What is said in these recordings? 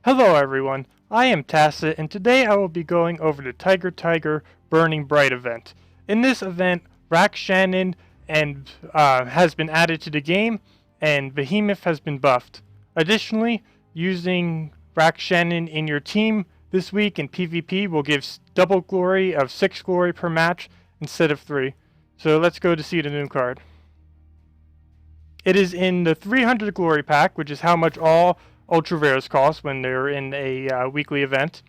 Hello everyone, I am Tacet, and today I will be going over the Tiger Burning Bright event. In this event, Rakshanin has been added to the game, and Behemoth has been buffed. Additionally, using Rakshanin in your team this week in PvP will give double glory of 6 glory per match instead of 3. So let's go to see the new card. It is in the 300 glory pack, which is how much all ultra rares cost when they're in a weekly event.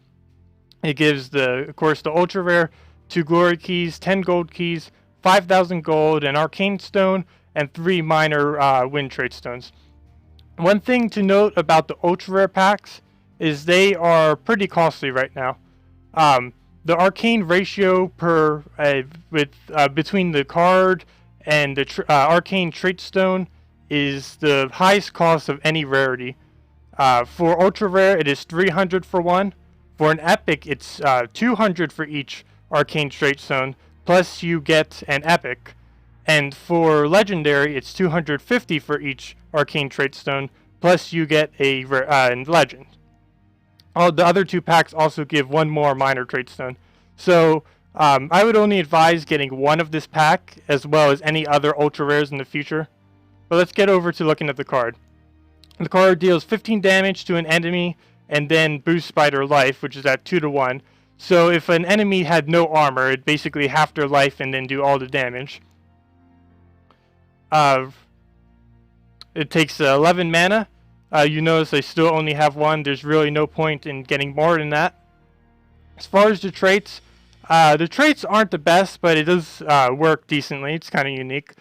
It gives of course the ultra rare 2 glory keys, 10 gold keys, 5,000 gold, an arcane stone, and 3 minor wind trait stones. One thing to note about the ultra rare packs is they are pretty costly right now. The arcane ratio between the card and the arcane trait stone is the highest cost of any rarity. For ultra rare, it is 300 for one. For an epic, it's 200 for each arcane trait stone, plus you get an epic. And for legendary, it's 250 for each arcane trait stone, plus you get a legend. All the other 2 packs also give 1 more minor trait stone. So I would only advise getting 1 of this pack, as well as any other ultra rares in the future. But let's get over to looking at the card. The card deals 15 damage to an enemy and then boosts by their life, which is at 2 to 1. So if an enemy had no armor, it'd basically half their life and then do all the damage. It takes 11 mana. You notice I still only have 1. There's really no point in getting more than that. As far as the traits aren't the best, but it does work decently. It's kind of unique.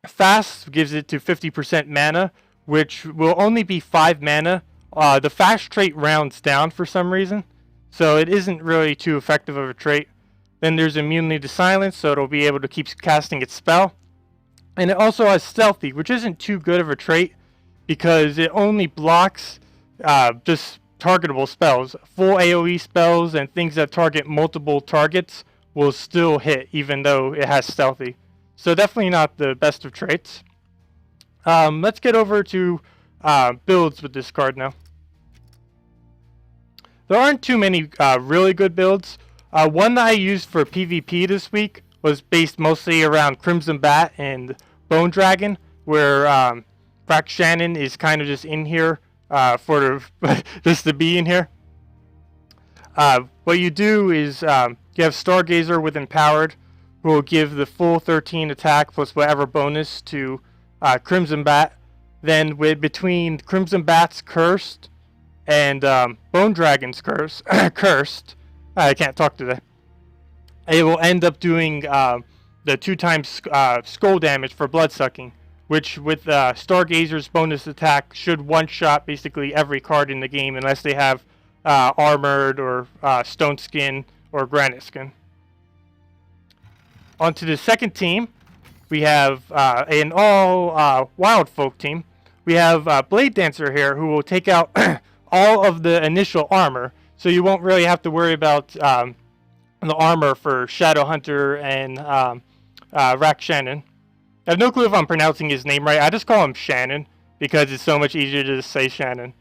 Fast gives it to 50% mana, which will only be 5 mana. The fast trait rounds down for some reason, so it isn't really too effective of a trait. Then there's immunity to silence, so it'll be able to keep casting its spell. And it also has stealthy, which isn't too good of a trait because it only blocks just targetable spells. Full AoE spells and things that target multiple targets will still hit even though it has stealthy. So definitely not the best of traits. Let's get over to builds with this card now. There aren't too many really good builds. One that I used for PvP this week was based mostly around Crimson Bat and Bone Dragon, where Rakshanin is kind of just in here just to be in here. What you do is you have Stargazer with Empowered, who will give the full 13 attack plus whatever bonus to Crimson Bat. Then between Crimson Bat's Cursed and Bone Dragon's Cursed, I can't talk today. It will end up doing the 2 times skull damage for blood sucking, which with Stargazer's bonus attack should one-shot basically every card in the game unless they have Armored or Stone Skin or Granite Skin. On to the second team, we have an all Wild Folk team. We have Blade Dancer here, who will take out all of the initial armor, so you won't really have to worry about the armor for Shadow Hunter and Rakshanin. I have no clue if I'm pronouncing his name right. I just call him Shannon because it's so much easier to just say Shannon.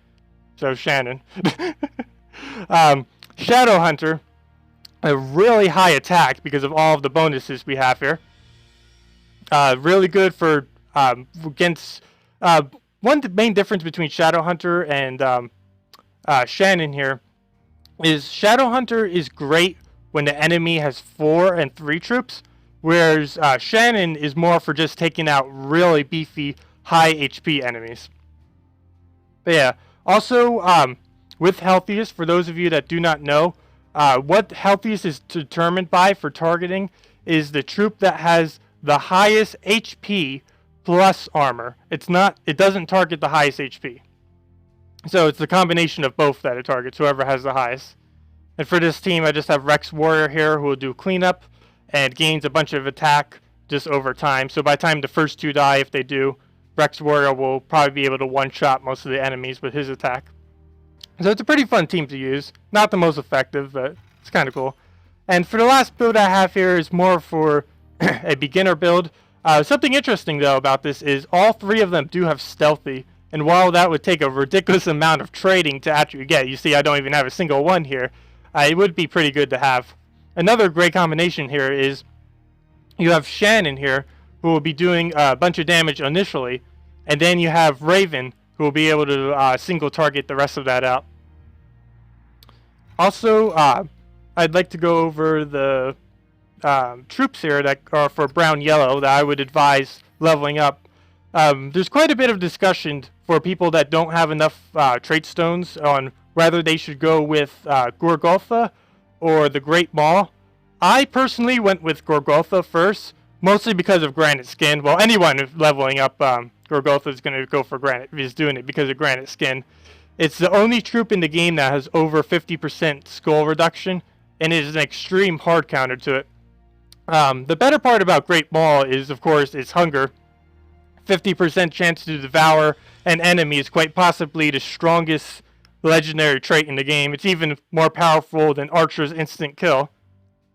So Shannon. Shadow Hunter, a really high attack because of all of the bonuses we have here. Really good for against one main difference between Shadow Hunter and Shannon here is Shadow Hunter is great when the enemy has 4 and 3 troops, whereas Shannon is more for just taking out really beefy high HP enemies. But yeah, also with Healthiest, for those of you that do not know, what Healthiest is determined by for targeting is the troop that has the highest HP plus armor. It doesn't target the highest HP. So it's the combination of both that it targets, whoever has the highest. And for this team, I just have Rex Warrior here who will do cleanup and gains a bunch of attack just over time. So by the time the first 2 die, if they do, Rex Warrior will probably be able to one-shot most of the enemies with his attack. So it's a pretty fun team to use. Not the most effective, but it's kind of cool. And for the last build I have here is more for a beginner build. Something interesting, though, about this is all 3 of them do have Stealthy, And while that would take a ridiculous amount of trading to actually get, you see I don't even have a single one here, it would be pretty good to have. Another great combination here is you have Shannon here, who will be doing a bunch of damage initially, and then you have Raven, who will be able to single target the rest of that out. Also, I'd like to go over the troops here that are for brown-yellow that I would advise leveling up. There's quite a bit of discussion for people that don't have enough trait stones on whether they should go with Gorgotha or the Great Maw. I personally went with Gorgotha first, mostly because of Granite Skin. Well, anyone leveling up Gorgotha is going to go for Granite. He's doing it because of Granite Skin. It's the only troop in the game that has over 50% skull reduction, and it is an extreme hard counter to it. The better part about Great Maw is, of course, its hunger. 50% chance to devour an enemy is quite possibly the strongest legendary trait in the game. It's even more powerful than Archer's instant kill,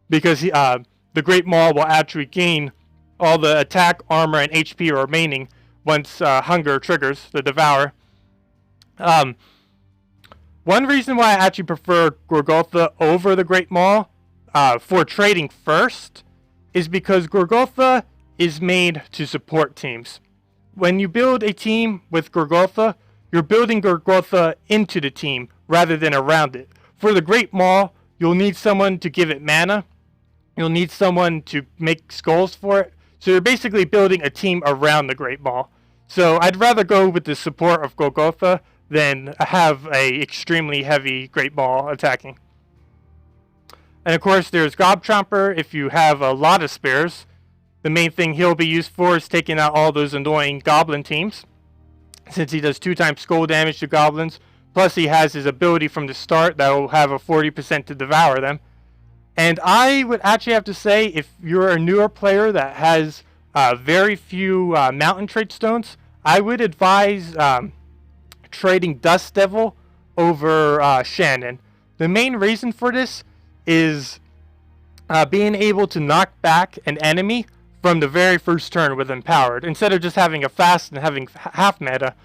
because the Great Maw will actually gain all the attack, armor, and HP remaining once hunger triggers the devour. One reason why I actually prefer Gorgotha over the Great Maw for trading first is because Gorgotha is made to support teams. When you build a team with Gorgotha, you're building Gorgotha into the team rather than around it. For the Great Maw, you'll need someone to give it mana. You'll need someone to make skulls for it. So you're basically building a team around the Great Maw. So I'd rather go with the support of Gorgotha than have a extremely heavy Great Maw attacking. And of course there's Gobchomper if you have a lot of spares. The main thing he'll be used for is taking out all those annoying goblin teams, since he does 2 times skull damage to goblins. Plus he has his ability from the start that will have a 40% to devour them. And I would actually have to say, if you're a newer player that has very few mountain trait stones, I would advise trading Dust Devil over Shannon. The main reason for this is being able to knock back an enemy from the very first turn with Empowered. Instead of just having a fast and having half mana,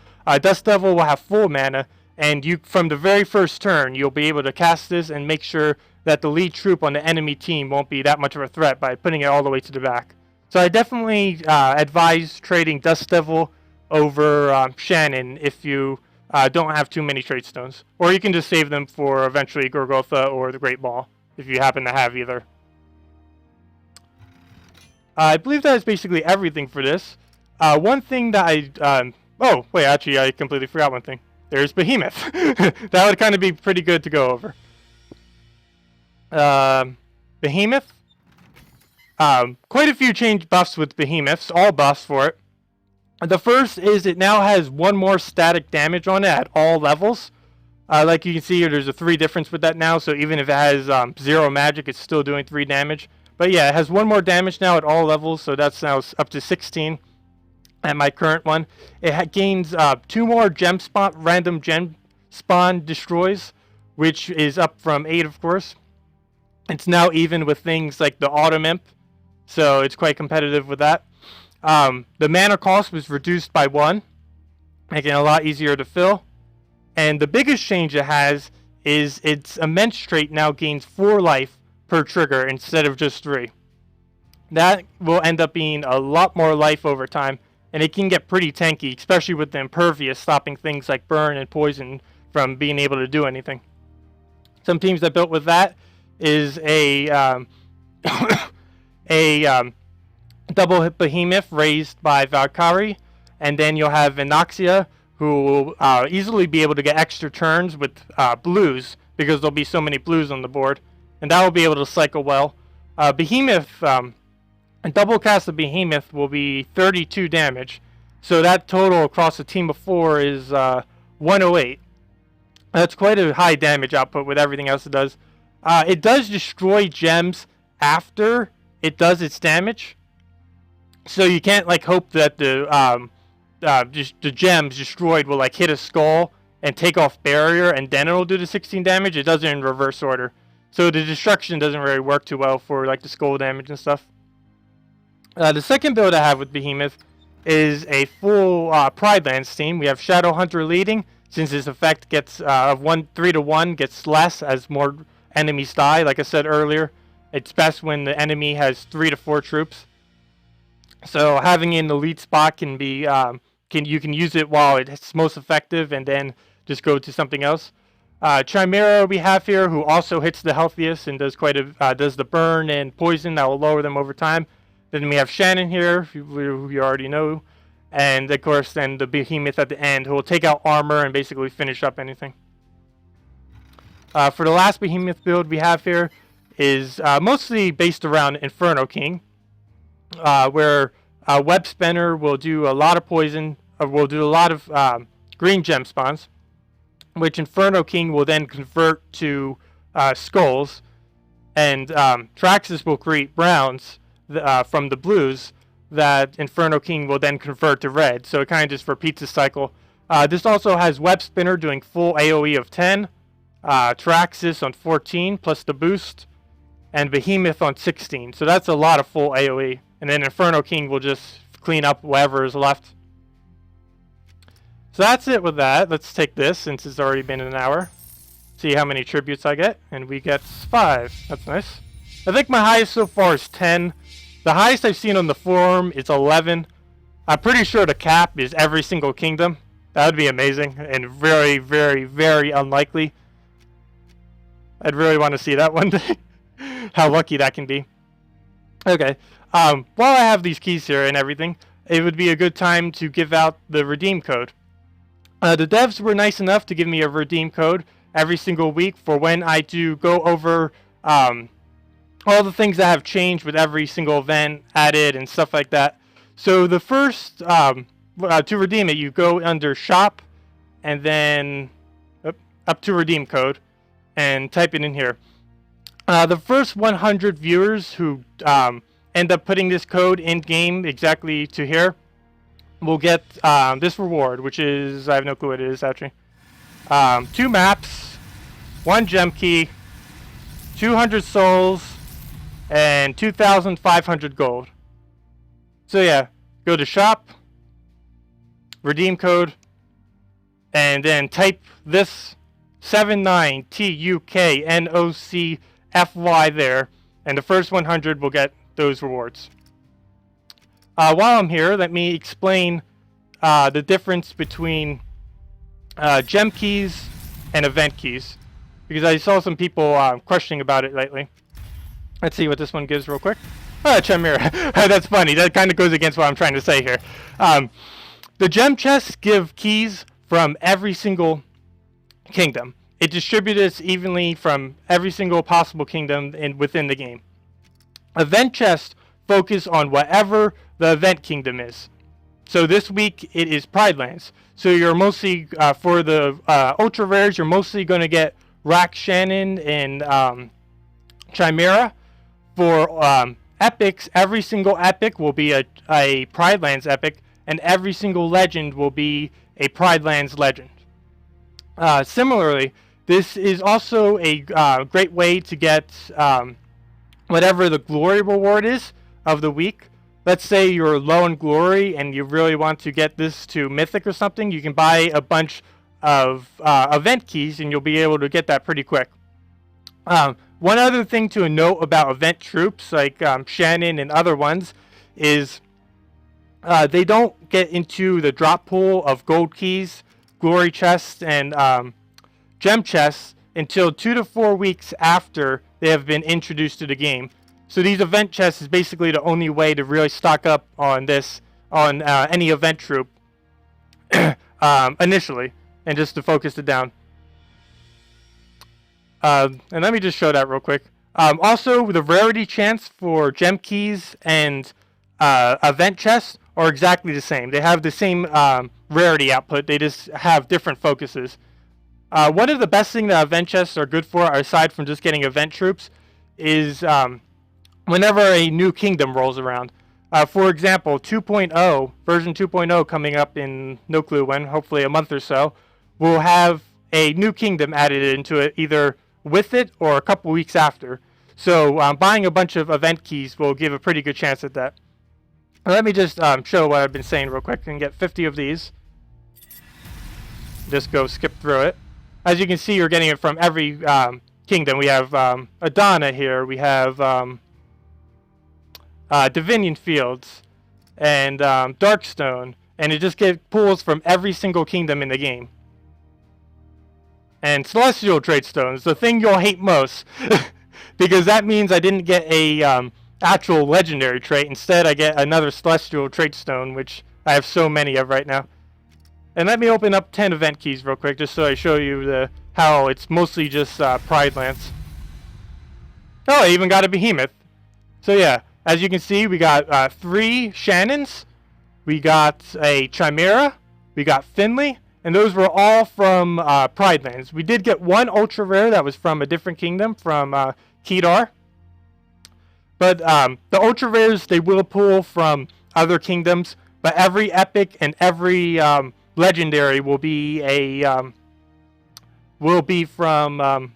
Dust Devil will have full mana, and you, from the very first turn, you'll be able to cast this and make sure that the lead troop on the enemy team won't be that much of a threat by putting it all the way to the back. So I definitely advise trading Dust Devil over Shannon if you don't have too many trait stones. Or you can just save them for eventually Gorgotha or the Great Maw, if you happen to have either. I believe that is basically everything for this. One thing that oh, wait, actually I completely forgot one thing. There's Behemoth. That would kind of be pretty good to go over. Behemoth. Quite a few change buffs with Behemoths, all buffs for it. The first is it now has 1 more static damage on it at all levels. Like you can see here, there's a 3 difference with that now, so even if it has 0 magic, it's still doing 3 damage. But yeah, it has 1 more damage now at all levels, so that's now up to 16 at my current one. It gains 2 more random gem spawn destroys, which is up from 8, of course. It's now even with things like the Autumn Imp, so it's quite competitive with that. The mana cost was reduced by 1, making it a lot easier to fill. And the biggest change it has is its immense trait now gains 4 life per trigger instead of just 3. That will end up being a lot more life over time, and it can get pretty tanky, especially with the impervious, stopping things like burn and poison from being able to do anything. Some teams that built with that is a double hit Behemoth raised by Valkyrie, and then you'll have Vinoxia, who will easily be able to get extra turns with blues, because there'll be so many blues on the board, and that will be able to cycle well. Behemoth, a double cast of Behemoth will be 32 damage, so that total across a team of 4 is 108. That's quite a high damage output with everything else it does. It does destroy gems after it does its damage, so you can't like hope that the gems destroyed will like hit a skull and take off barrier and then it'll do the 16 damage. It does it in reverse order, so the destruction doesn't really work too well for like the skull damage and stuff. The second build I have with Behemoth is a full Pridelands team. We have Shadow Hunter leading, since his effect gets 3 to 1 gets less as more enemies die. Like I said earlier, it's best when the enemy has 3 to 4 troops. So having an elite spot can be you can use it while it's most effective, and then just go to something else. Chimera we have here, who also hits the healthiest and does does the burn and poison that will lower them over time. Then we have Rakshanin here, who you already know, and of course then the Behemoth at the end, who will take out armor and basically finish up anything. For the last Behemoth build we have here is mostly based around Inferno King, where Web Spinner will do a lot of poison, will do a lot of green gem spawns, which Inferno King will then convert to skulls, and Traxxas will create browns from the blues that Inferno King will then convert to red. So it kind of just repeats the cycle. This also has Web Spinner doing full AoE of 10, Traxxas on 14 plus the boost, and Behemoth on 16. So that's a lot of full AoE. And then Inferno King will just clean up whatever is left. So that's it with that. Let's take this, since it's already been an hour. See how many tributes I get. And we get 5. That's nice. I think my highest so far is 10. The highest I've seen on the forum is 11. I'm pretty sure the cap is every single kingdom. That would be amazing and very, very, very unlikely. I'd really want to see that one day. How lucky that can be. Okay. While I have these keys here and everything, it would be a good time to give out the redeem code. The devs were nice enough to give me a redeem code every single week for when I do go over all the things that have changed with every single event added and stuff like that. So the first, to redeem it, you go under shop and then up to redeem code and type it in here. The first 100 viewers who end up putting this code in game exactly to here will get this reward, which is, I have no clue what it is actually. 2 maps, 1 gem key, 200 souls, and 2,500 gold. So yeah, go to shop, redeem code, and then type this 79TUKNOCFY there, and the first 100 will get those rewards. While I'm here, let me explain the difference between gem keys and event keys, because I saw some people questioning about it lately. Let's see what this one gives real quick. Chimera. That's funny. That kind of goes against what I'm trying to say here. The gem chests give keys from every single kingdom. It distributes evenly from every single possible kingdom within the game. Event chests focus on whatever the event kingdom is. So this week it is Pridelands. So you're mostly, for the ultra rares, you're mostly going to get Rakshanin and Chimera. For epics, every single epic will be a Pridelands epic, and every single legend will be a Pridelands legend. Similarly, this is also a great way to get whatever the glory reward is of the week. Let's say you're low in glory and you really want to get this to mythic or something. You can buy a bunch of event keys and you'll be able to get that pretty quick. One other thing to note about event troops like Shannon and other ones is they don't get into the drop pool of gold keys, glory chests, and gem chests until 2 to 4 weeks after they have been introduced to the game. So these event chests is basically the only way to really stock up on this, on any event troop initially, and just to focus it down. And let me just show that real quick. Also, the rarity chance for gem keys and event chests are exactly the same. They have the same rarity output. They just have different focuses. One of the best things that event chests are good for, aside from just getting event troops, is whenever a new kingdom rolls around. For example, 2.0, version 2.0 coming up in no clue when, hopefully a month or so, will have a new kingdom added into it either with it or a couple weeks after. So buying a bunch of event keys will give a pretty good chance at that. Let me just show what I've been saying real quick and get 50 of these. Just go skip through it. As you can see, you're getting it from every kingdom. We have Adana here. We have Divinian Fields and Darkstone. And it just pulls from every single kingdom in the game. And Celestial Trade Stones, the thing you'll hate most. Because that means I didn't get a actual legendary trait. Instead, I get another Celestial Trade Stone, which I have so many of right now. And let me open up 10 event keys real quick, just so I show you how it's mostly just Pridelands. Oh, I even got a Behemoth. So yeah, as you can see, we got 3 Shannons, we got a Chimera, we got Finley, and those were all from Pridelands. We did get 1 ultra rare that was from a different kingdom, from Kedar. But the ultra rares, they will pull from other kingdoms, but every epic and every legendary will be from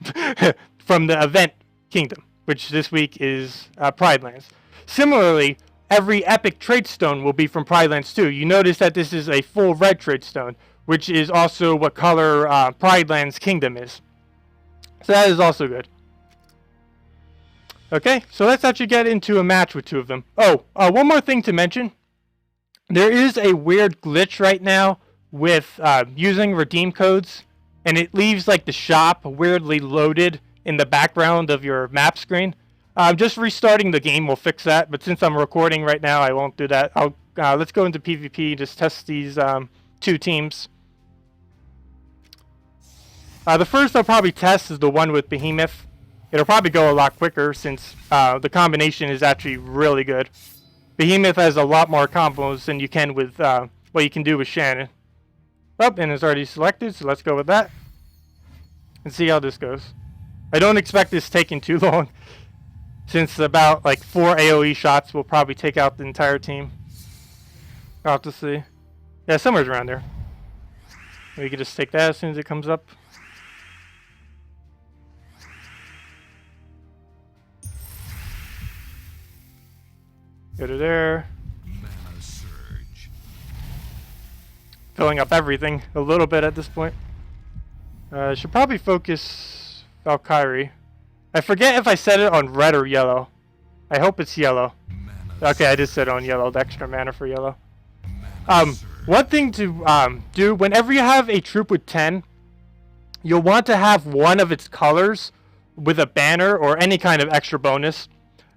from the event kingdom, which this week is Pridelands. Similarly, every epic trade stone will be from Pridelands too. You notice that this is a full red trade stone, which is also what color Pridelands kingdom is. So that is also good. Okay, so let's actually get into a match with 2 of them. Oh, one more thing to mention. There is a weird glitch right now with using redeem codes, and it leaves like the shop weirdly loaded in the background of your map screen. Just restarting the game will fix that, but since I'm recording right now, I won't do that. Let's go into PvP and just test these 2 teams. The first I'll probably test is the one with Behemoth. It'll probably go a lot quicker since the combination is actually really good. Behemoth has a lot more combos than you can with what you can do with Shannon. Oh, and it's already selected, so let's go with that. And see how this goes. I don't expect this taking too long, since about like 4 AoE shots will probably take out the entire team. I'll have to see. Yeah, somewhere around there. We can just take that as soon as it comes up. Go to there. Mana surge. Filling up everything a little bit at this point. Should probably focus Valkyrie. I forget if I said it on red or yellow. I hope it's yellow. Okay, I just said on yellow, the extra mana for yellow. One thing to do, whenever you have a troop with 10, you'll want to have one of its colors with a banner or any kind of extra bonus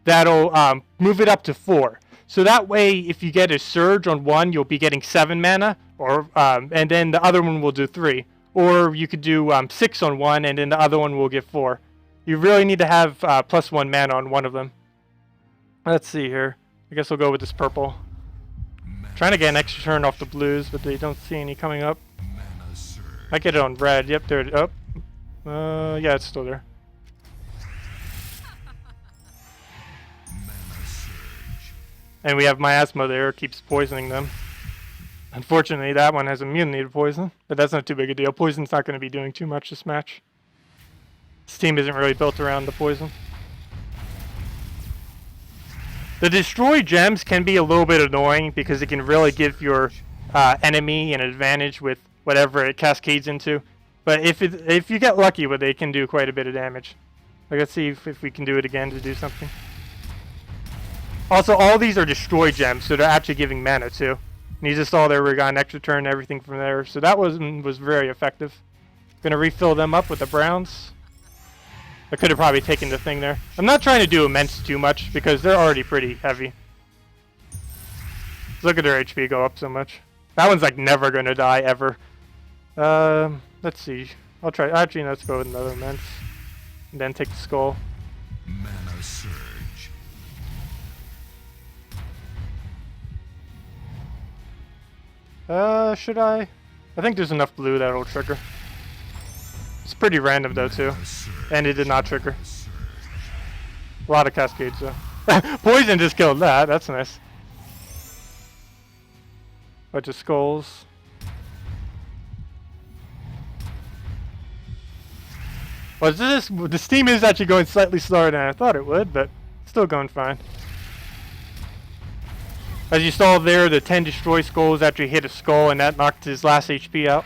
that'll move it up to 4. So that way, if you get a surge on one, you'll be getting 7 mana, or and then the other one will do 3. Or you could do 6 on one, and then the other one will get 4. You really need to have +1 mana on one of them. Let's see here. I guess we'll go with this purple. Trying to get an extra turn off the blues, but they don't see any coming up. I get it on red. Yep, there it is. Oh. Yeah, it's still there. And we have Miasma there, keeps poisoning them. Unfortunately, that one has immunity to poison, but that's not too big a deal. Poison's not going to be doing too much this match. This team isn't really built around the poison. The destroy gems can be a little bit annoying because it can really give your enemy an advantage with whatever it cascades into. But if you get lucky with it, it can do quite a bit of damage. Like, let's see if we can do it again to do something. Also, all these are destroy gems, so they're actually giving mana too. And you just saw there we got an extra turn and everything from there, so that was very effective. Gonna refill them up with the browns. I could have probably taken the thing there. I'm not trying to do immense too much because they're already pretty heavy. Look at their HP go up so much. That one's like never gonna die ever. Let's see. I'll try. Actually, let's go with another immense, and then take the skull. Mana surge. Should I? I think there's enough blue that'll trigger. It's pretty random though too, and it did not trigger. A lot of cascades though. Poison just killed that. That's nice. Bunch of skulls. Well, the steam is actually going slightly slower than I thought it would, but still going fine. As you saw there, the 10 destroy skulls after he hit a skull, and that knocked his last HP out.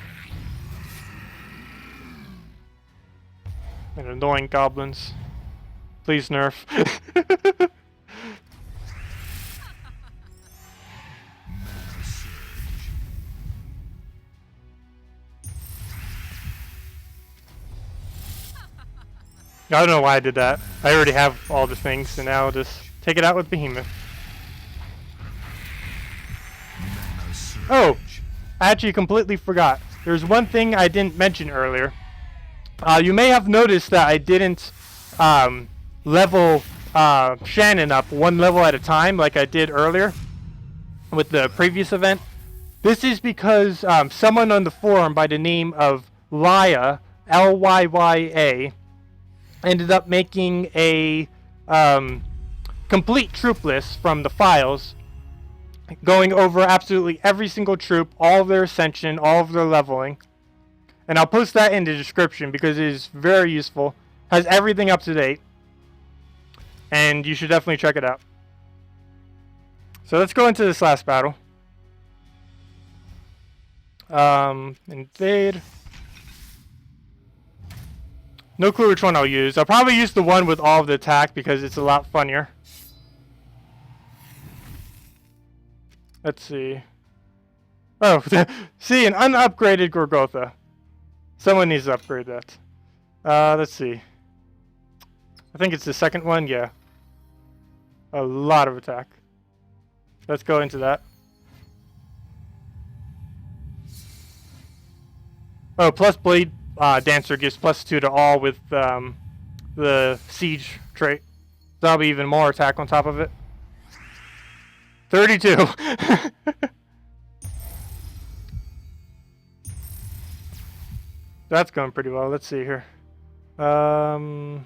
And annoying goblins. Please nerf. Mana surge. I don't know why I did that. I already have all the things, so now I'll just take it out with Behemoth. Mana surge. Oh! I actually completely forgot. There's one thing I didn't mention earlier. You may have noticed that I didn't level Shannon up one level at a time like I did earlier with the previous event. This is because someone on the forum by the name of Lya, Lyya, ended up making a complete troop list from the files, going over absolutely every single troop, all of their ascension, all of their leveling. And I'll post that in the description because it is very useful. Has everything up to date. And you should definitely check it out. So let's go into this last battle. Invade. No clue which one I'll use. I'll probably use the one with all of the attack because it's a lot funnier. Let's see. Oh, see, an unupgraded Gorgotha. Someone needs to upgrade that. Let's see. I think it's the second one, yeah. A lot of attack. Let's go into that. Oh, plus Blade Dancer gives +2 to all with the Siege trait. That'll be even more attack on top of it. 32! That's going pretty well. Let's see here. Oh,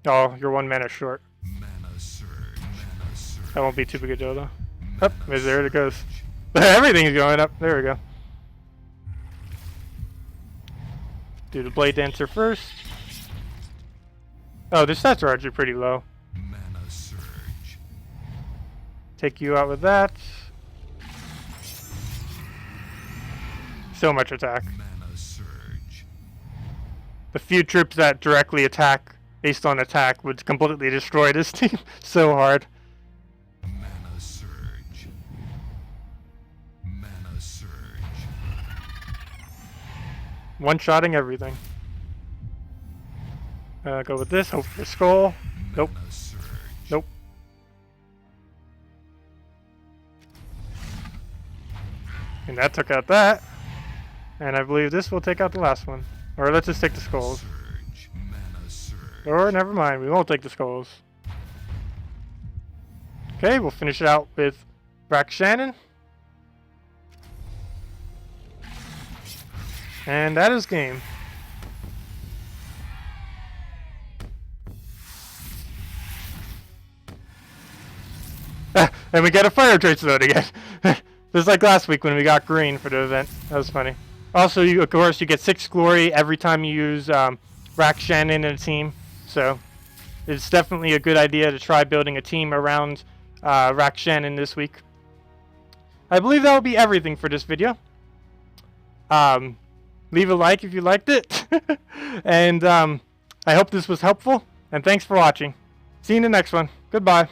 you're 1 mana short. Mana surge. Mana surge. That won't be too big a deal though. Up, there it goes. Everything's going up. There we go. Do the Blade Dancer first. Oh, the stats are actually pretty low. Mana surge. Take you out with that. So much attack. Mana surge. The few troops that directly attack based on attack would completely destroy this team. So hard. Mana surge. Mana surge. One-shotting everything. Go with this. Hope for skull. Nope. Mana surge. Nope. And that took out that. And I believe this will take out the last one. Or let's just take the skulls. Surge. Mana surge. Or never mind, we won't take the skulls. Okay, we'll finish it out with Rakshanin. And that is game. And we get a fire trace mode again. Just like last week when we got green for the event. That was funny. Also, of course, you get 6 glory every time you use Rakshanin in a team. So, it's definitely a good idea to try building a team around Rakshanin this week. I believe that will be everything for this video. Leave a like if you liked it. And I hope this was helpful. And thanks for watching. See you in the next one. Goodbye.